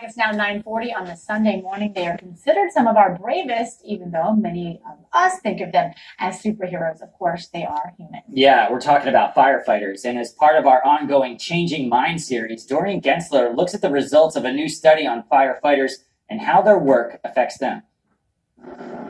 It's now 9:40 on the Sunday morning. They are considered some of our bravest, even though many of us think of them as superheroes. Of course, they are human. Yeah, we're talking about firefighters. And as part of our ongoing Changing Minds series, Dorian Gensler looks at the results of a new study on firefighters and how their work affects them.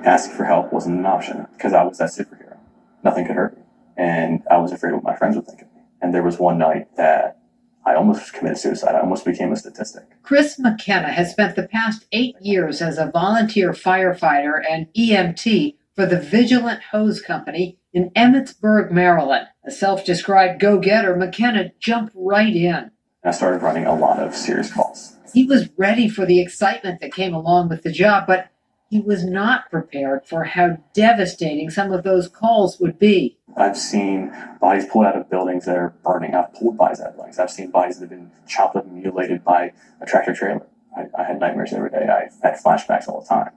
Asking for help wasn't an option because I was that superhero. Nothing could hurt me. And I was afraid of what my friends would think of me. And there was one night that I almost committed suicide. I almost became a statistic. Chris McKenna has spent the past 8 years as a volunteer firefighter and EMT for the Vigilant Hose Company in Emmitsburg, Maryland. A self-described go-getter, McKenna jumped right in. I started running a lot of serious calls. He was ready for the excitement that came along with the job, but he was not prepared for how devastating some of those calls would be. I've seen bodies pulled out of buildings that are burning. I've pulled bodies out of buildings. I've seen bodies that have been chopped up and mutilated by a tractor trailer. I had nightmares every day. I had flashbacks all the time.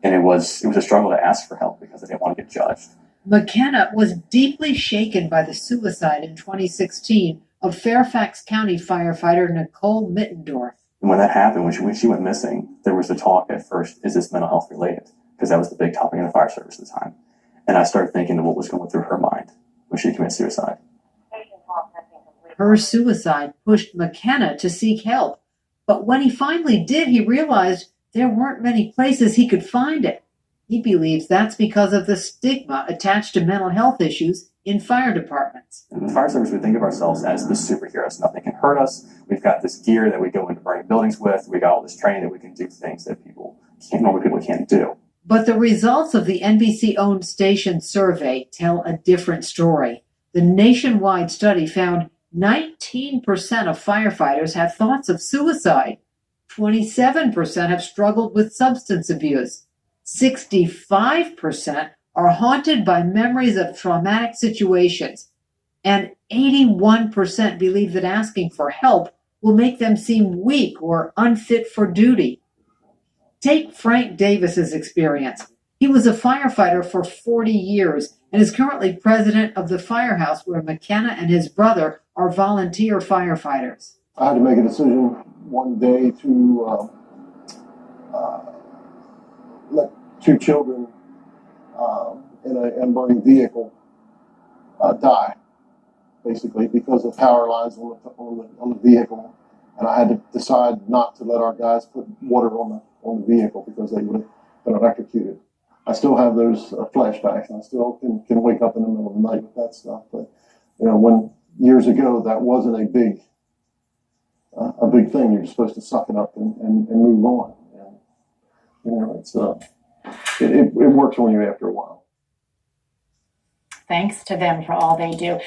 And it was a struggle to ask for help because I didn't want to get judged. McKenna was deeply shaken by the suicide in 2016 of Fairfax County firefighter Nicole Mittendorf. And when that happened, when she went missing, there was the talk at first, is this mental health related? Because that was the big topic in the fire service at the time. And I started thinking of what was going through her mind when she committed suicide. Her suicide pushed McKenna to seek help. But when he finally did, he realized there weren't many places he could find it. He believes that's because of the stigma attached to mental health issues in fire departments. In the fire service, we think of ourselves as the superheroes. Nothing can hurt us. We've got this gear that we go into burning buildings with. We got all this training that we can do things that normal people can't do. But the results of the NBC-owned station survey tell a different story. The nationwide study found 19% of firefighters have thoughts of suicide. 27% have struggled with substance abuse. 65% are haunted by memories of traumatic situations. And 81% believe that asking for help will make them seem weak or unfit for duty. Take Frank Davis's experience. He was a firefighter for 40 years and is currently president of the firehouse where McKenna and his brother are volunteer firefighters. I had to make a decision one day to let two children in a burning vehicle die, basically because of power lines on the vehicle, and I had to decide not to let our guys put water on the vehicle because they would have been electrocuted. I still have those flashbacks, and I still can wake up in the middle of the night with that stuff. But when years ago that wasn't a big thing, you're supposed to suck it up and move on. And it works on you after a while. Thanks to them for all they do.